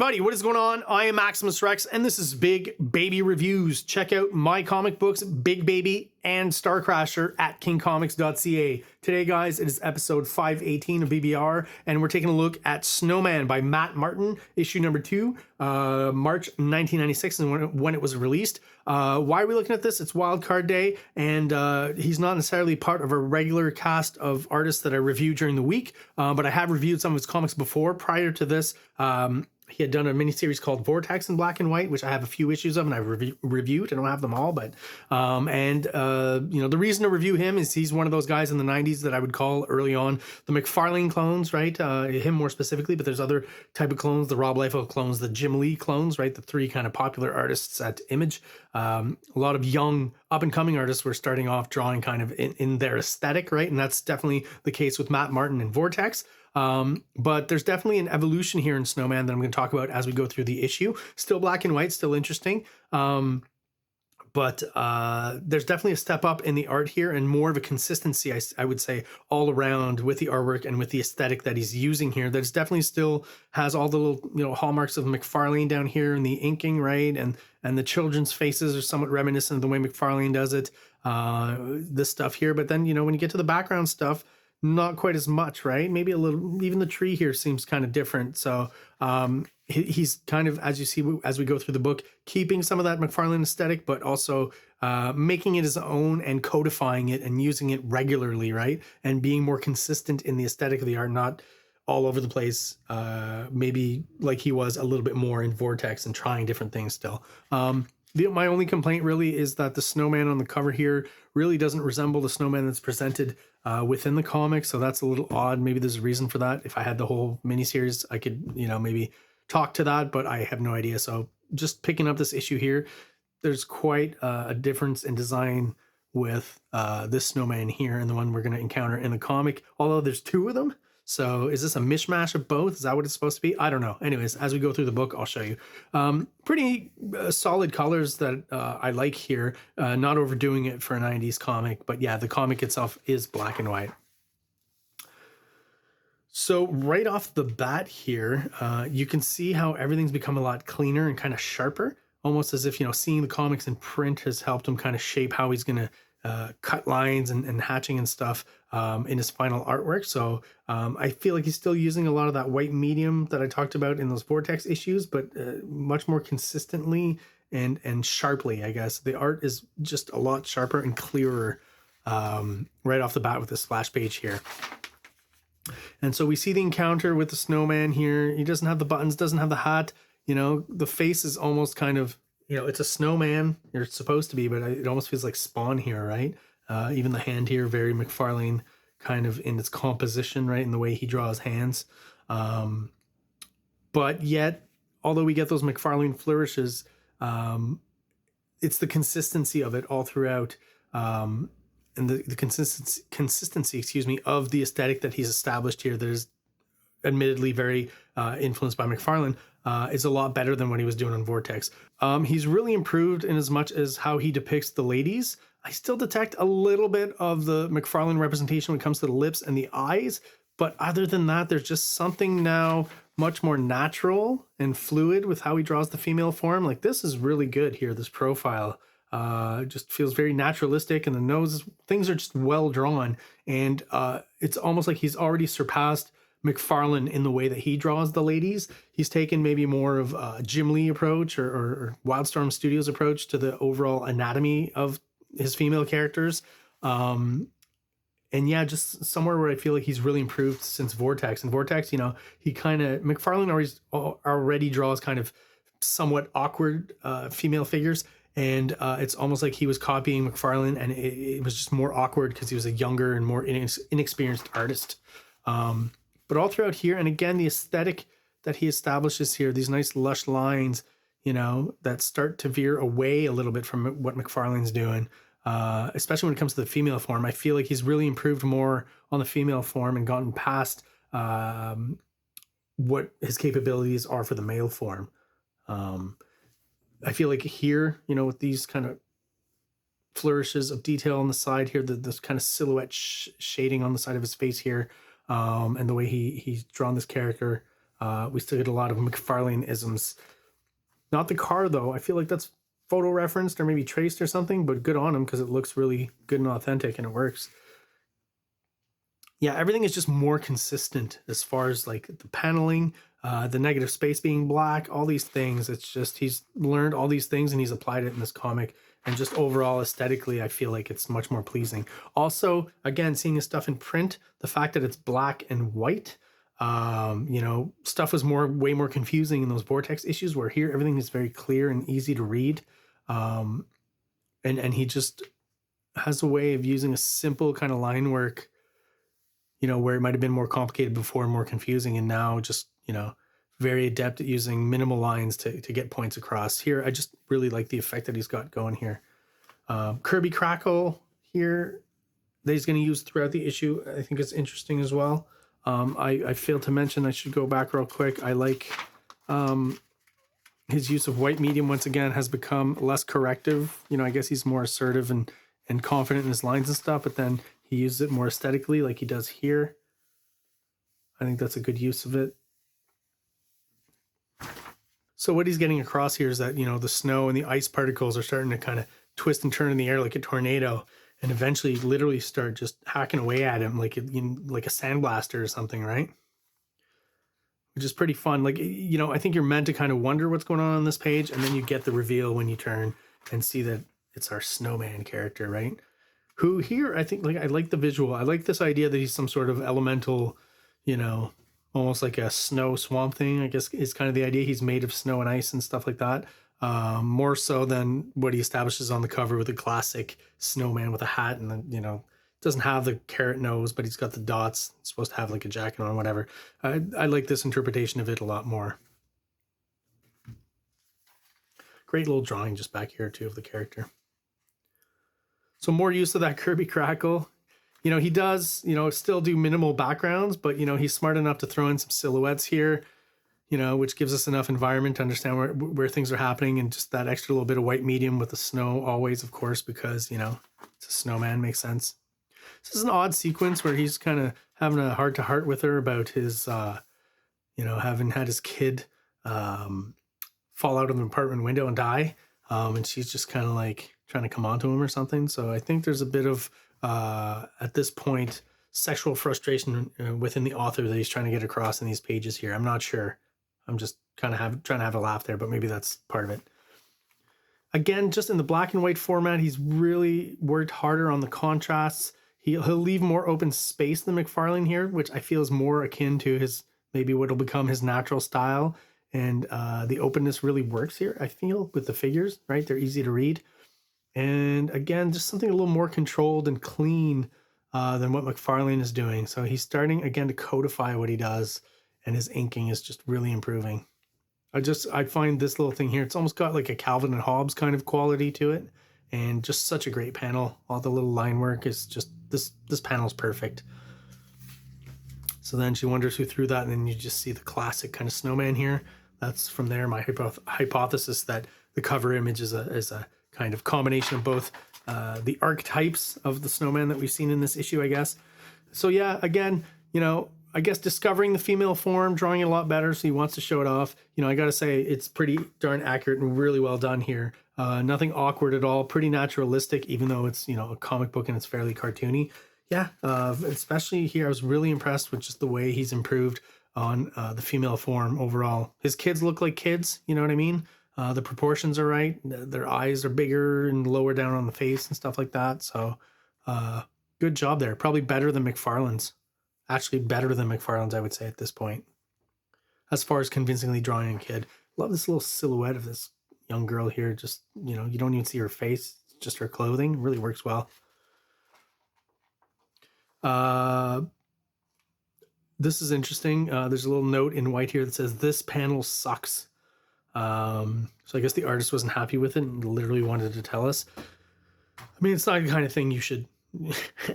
everybody, what is going on? I am Maximus Rex, and this is Big Baby Reviews. Check out my comic books, Big Baby and STARCRASHER at KINGCOMICS.CA. Today, guys, it is episode 518 of BBR, and we're taking a look at Snowman by Matt Martin, issue number 2, March 1996, and when it was released. Why are we looking at this? It's Wildcard Day, and he's not necessarily part of a regular cast of artists that I review during the week, but I have reviewed some of his comics before. Prior to this, he had done a miniseries called Vortex in black and white, which I have a few issues of, and I've reviewed. I don't have them all, but you know, the reason to review him is he's one of those guys in the 90s that I would call early on the McFarlane clones, right? Him more specifically, but there's other type of clones, the Rob Liefeld clones, the Jim Lee clones, right? The three kind of popular artists at Image. A lot of young up-and-coming artists were starting off drawing kind of in their aesthetic, right? And that's definitely the case with Matt Martin and Vortex. But there's definitely an evolution here in Snowman that I'm going to talk about as we go through the issue. Still black and white, still interesting. But there's definitely a step up in the art here and more of a consistency, I would say, all around with the artwork and with the aesthetic that he's using here. That's definitely still has all the little, you know, hallmarks of McFarlane down here and the inking, right? And the children's faces are somewhat reminiscent of the way McFarlane does it. This stuff here, but then, you know, when you get to the background stuff, not quite as much, right? Maybe a little, even the tree here seems kind of different. So he's kind of, as you see, as we go through the book, keeping some of that McFarlane aesthetic, but also making it his own and codifying it and using it regularly, right? And being more consistent in the aesthetic of the art, not all over the place, maybe like he was a little bit more in Vortex and trying different things still. My only complaint really is that the snowman on the cover here really doesn't resemble the snowman that's presented within the comic. So that's a little odd. Maybe there's a reason for that. If I had the whole miniseries, I could, you know, maybe talk to that, but I have no idea. So just picking up this issue here, there's quite a difference in design with this snowman here and the one we're going to encounter in the comic, although there's two of them. So is this a mishmash of both? Is that what it's supposed to be? I don't know. Anyways, as we go through the book, I'll show you. Pretty solid colors that I like here. Not overdoing it for a 90s comic, but yeah, the comic itself is black and white. So right off the bat here, you can see how everything's become a lot cleaner and kind of sharper, almost as if, you know, seeing the comics in print has helped him kind of shape how he's going to cut lines and hatching and stuff in his final artwork. So I feel like he's still using a lot of that white medium that I talked about in those Vortex issues, but much more consistently and sharply, I guess. The art is just a lot sharper and clearer right off the bat with this splash page here. And so we see the encounter with the snowman here. He doesn't have the buttons, doesn't have the hat. You know, the face is almost kind of, you know, it's a snowman. You're supposed to be, but it almost feels like Spawn here, right? Even the hand here, very McFarlane kind of in its composition, right? In the way he draws hands. But yet, although we get those McFarlane flourishes, it's the consistency of it all throughout. And the consistency, excuse me, of the aesthetic that he's established here that is admittedly very influenced by McFarlane, is a lot better than what he was doing on Vortex. He's really improved in as much as how he depicts the ladies. I still detect a little bit of the McFarlane representation when it comes to the lips and the eyes, but other than that, there's just something now much more natural and fluid with how he draws the female form. Like, this is really good here, this profile. Just feels very naturalistic, and the nose, things are just well drawn, and it's almost like he's already surpassed McFarlane in the way that he draws the ladies. He's taken maybe more of a Jim Lee approach or Wildstorm Studios approach to the overall anatomy of his female characters. And yeah, just somewhere where I feel like he's really improved since Vortex. And Vortex, you know, he kind of, McFarlane already draws kind of somewhat awkward female figures. And it's almost like he was copying McFarlane, and it was just more awkward because he was a younger and more inexperienced artist. But all throughout here, and again, the aesthetic that he establishes here, these nice lush lines, you know, that start to veer away a little bit from what McFarlane's doing, especially when it comes to the female form. I feel like he's really improved more on the female form and gotten past what his capabilities are for the male form. I feel like here, you know, with these kind of flourishes of detail on the side here, this kind of silhouette shading on the side of his face here, and the way he's drawn this character, We still get a lot of McFarlane isms. Not the car though. I feel like that's photo referenced or maybe traced or something, but good on him because it looks really good and authentic and it works. Yeah, everything is just more consistent as far as like the paneling, the negative space being black, all these things. It's just he's learned all these things and he's applied it in this comic. And just overall aesthetically, I feel like it's much more pleasing. Also, again, seeing his stuff in print, the fact that it's black and white, you know, stuff was way more confusing in those Vortex issues, where here everything is very clear and easy to read. And he just has a way of using a simple kind of line work, you know, where it might have been more complicated before and more confusing, and now just, you know, very adept at using minimal lines to get points across. Here, I just really like the effect that he's got going here. Kirby Crackle here that he's going to use throughout the issue, I think it's interesting as well. I failed to mention, I should go back real quick. I like his use of white medium once again has become less corrective. You know, I guess he's more assertive and confident in his lines and stuff, but then he uses it more aesthetically like he does here. I think that's a good use of it. So what he's getting across here is that, you know, the snow and the ice particles are starting to kind of twist and turn in the air like a tornado, and eventually literally start just hacking away at him like a sandblaster or something, right? Which is pretty fun. Like, you know, I think you're meant to kind of wonder what's going on this page, and then you get the reveal when you turn and see that it's our Snowman character, right? Who here, I think, like, I like the visual. I like this idea that he's some sort of elemental, you know, almost like a snow swamp thing, I guess is kind of the idea. He's made of snow and ice and stuff like that. More so than what he establishes on the cover with a classic snowman with a hat and then, you know, doesn't have the carrot nose, but he's got the dots. It's supposed to have like a jacket on, whatever. I like this interpretation of it a lot more. Great little drawing just back here too of the character. So more use of that Kirby Crackle. You know, he does, you know, still do minimal backgrounds, but, you know, he's smart enough to throw in some silhouettes here, you know, which gives us enough environment to understand where things are happening, and just that extra little bit of white medium with the snow always, of course, because, you know, it's a snowman, makes sense. This is an odd sequence where he's kind of having a heart-to-heart with her about his, you know, having had his kid fall out of an apartment window and die. And she's just kind of like trying to come onto him or something. So I think there's a bit of, at this point, sexual frustration within the author that he's trying to get across in these pages here. I'm not sure. I'm just kind of trying to have a laugh there, but maybe that's part of it. Again, just in the black and white format, he's really worked harder on the contrasts. He'll leave more open space than McFarlane here, which I feel is more akin to his, maybe what will become his natural style. And the openness really works here, I feel, with the figures, right? They're easy to read. And again, just something a little more controlled and clean than what McFarlane is doing. So he's starting, again, to codify what he does, and his inking is just really improving. I find this little thing here, it's almost got like a Calvin and Hobbes kind of quality to it, and just such a great panel. All the little line work is just, this panel is perfect. So then she wonders who threw that, and then you just see the classic kind of snowman here. That's from there my hypothesis that the cover image is a kind of combination of both the archetypes of the snowman that we've seen in this issue, I guess. So yeah, again, you know, I guess discovering the female form, drawing it a lot better, so he wants to show it off. You know, I gotta say, it's pretty darn accurate and really well done here. Nothing awkward at all, pretty naturalistic, even though it's, you know, a comic book and it's fairly cartoony. Yeah, especially here, I was really impressed with just the way he's improved on the female form overall. His kids look like kids, you know what I mean? The proportions are right. Their eyes are bigger and lower down on the face and stuff like that. So good job there. Probably better than McFarlane's. Actually better than McFarlane's, I would say, at this point. As far as convincingly drawing a kid. Love this little silhouette of this young girl here. Just, you know, you don't even see her face. It's just her clothing. It really works well. This is interesting. There's a little note in white here that says, "This panel sucks." So I guess the artist wasn't happy with it and literally wanted to tell us. I mean, it's not the kind of thing you should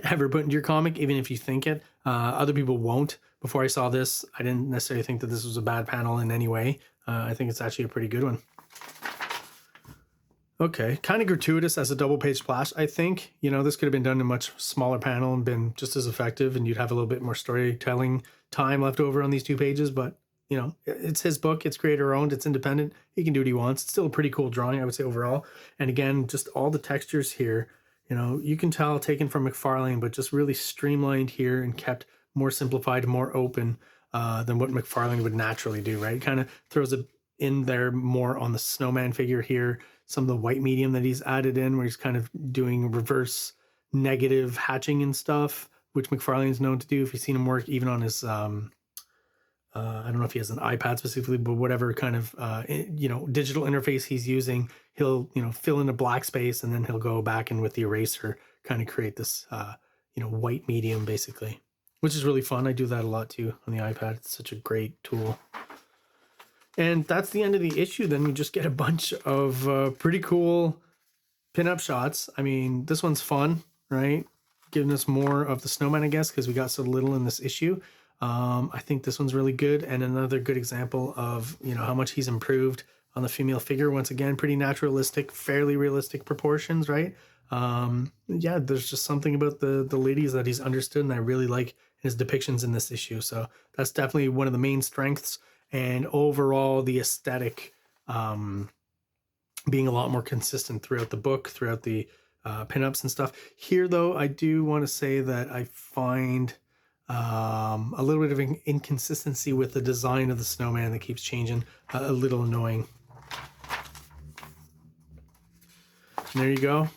ever put into your comic, even if you think it. Other people won't. Before I saw this, I didn't necessarily think that this was a bad panel in any way. I think it's actually a pretty good one. Okay, kind of gratuitous as a double page splash, I think. You know, this could have been done in a much smaller panel and been just as effective, and you'd have a little bit more storytelling time left over on these two pages, but you know, it's his book, it's creator owned, it's independent. He can do what he wants. It's still a pretty cool drawing, I would say, overall. And again, just all the textures here, you know, you can tell taken from McFarlane, but just really streamlined here and kept more simplified, more open than what McFarlane would naturally do, right? Kind of throws it in there more on the snowman figure here. Some of the white medium that he's added in, where he's kind of doing reverse negative hatching and stuff, which McFarlane's known to do. If you've seen him work, even on his, I don't know if he has an iPad specifically, but whatever kind of, you know, digital interface he's using, he'll, you know, fill in a black space and then he'll go back and with the eraser kind of create this, you know, white medium basically, which is really fun. I do that a lot too on the iPad. It's such a great tool. And that's the end of the issue. Then we just get a bunch of pretty cool pinup shots. I mean, this one's fun, right? Giving us more of the snowman, I guess, because we got so little in this issue. I think this one's really good, and another good example of, you know, how much he's improved on the female figure. Once again, pretty naturalistic, fairly realistic proportions, right? Yeah, there's just something about the ladies that he's understood, and I really like his depictions in this issue. So that's definitely one of the main strengths. And overall, the aesthetic being a lot more consistent throughout the book, throughout the pinups and stuff. Here, though, I do want to say that I find a little bit of an inconsistency with the design of the snowman that keeps changing, a little annoying. And there you go.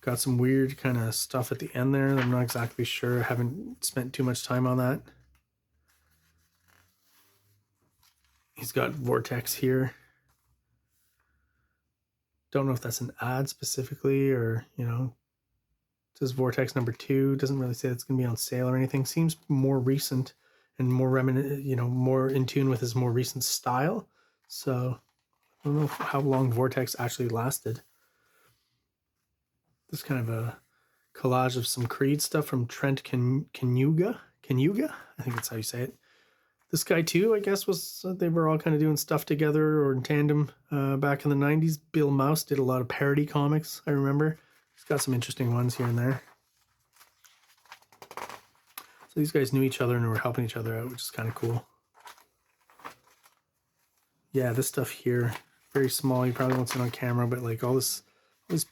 Got some weird kind of stuff at the end there. I'm not exactly sure. I haven't spent too much time on that. He's got Vortex here. Don't know if that's an ad specifically or, you know, it says Vortex #2. Doesn't really say it's going to be on sale or anything. Seems more recent and more reminiscent, you know, more in tune with his more recent style. So I don't know how long Vortex actually lasted. This kind of a collage of some Creed stuff from Trent Canuga. I think that's how you say it. This guy too, I guess, was, they were all kind of doing stuff together or in tandem back in the 90s. Bill Mouse did a lot of parody comics, I remember. He's got some interesting ones here and there. So these guys knew each other and were helping each other out, which is kind of cool. Yeah, this stuff here, very small. You probably won't see it on camera, but like all these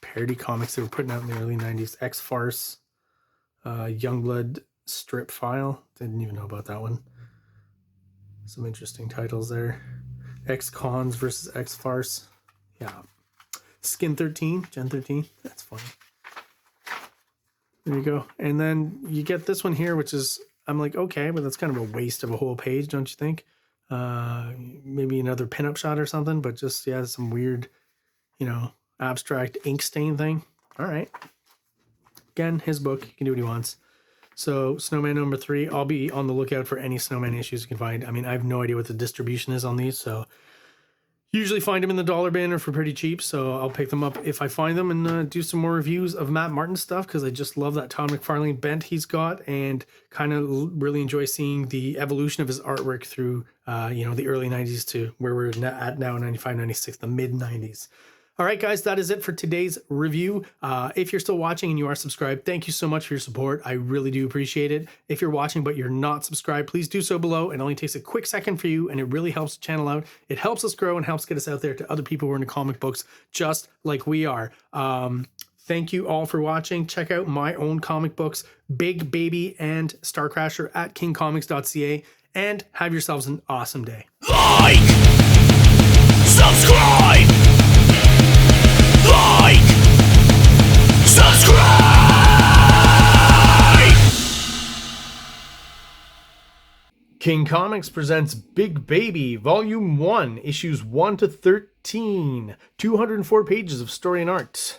parody comics they were putting out in the early 90s. X-Farce, Youngblood Strip File. Didn't even know about that one. Some interesting titles there. X-Cons versus X-Farce. Yeah. Skin 13, Gen 13. That's funny. There you go. And then you get this one here, which is, I'm like, okay, but that's kind of a waste of a whole page, don't you think? Maybe another pinup shot or something, but just, yeah, some weird, you know, abstract ink stain thing. All right. Again, his book. He can do what he wants. So Snowman #3, I'll be on the lookout for any Snowman issues you can find. I mean, I have no idea what the distribution is on these, so usually find them in the dollar bin or for pretty cheap, so I'll pick them up if I find them and do some more reviews of Matt Martin stuff, because I just love that Todd McFarlane bent he's got, and kind of really enjoy seeing the evolution of his artwork through, you know, the early 90s to where we're at now, 95, 96, the mid 90s. All right, guys, that is it for today's review. If you're still watching and you are subscribed, thank you so much for your support. I really do appreciate it. If you're watching but you're not subscribed, please do so below. It only takes a quick second for you, and it really helps the channel out. It helps us grow and helps get us out there to other people who are into comic books just like we are. Thank you all for watching. Check out my own comic books, Big Baby and STARCRASHER at KingComics.CA, and have yourselves an awesome day. Like, subscribe, like, subscribe. King Comics presents Big Baby, Volume 1, Issues 1 to 13, 204 pages of story and art.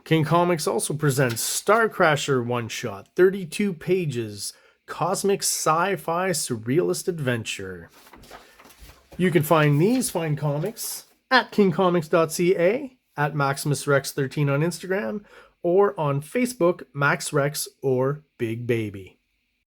King Comics also presents STARCRASHER one-shot, 32 pages, cosmic sci-fi surrealist adventure. You can find these fine comics at KingComics.CA, at MaximusRex13 on Instagram, or on Facebook, MaxRex or Big Baby.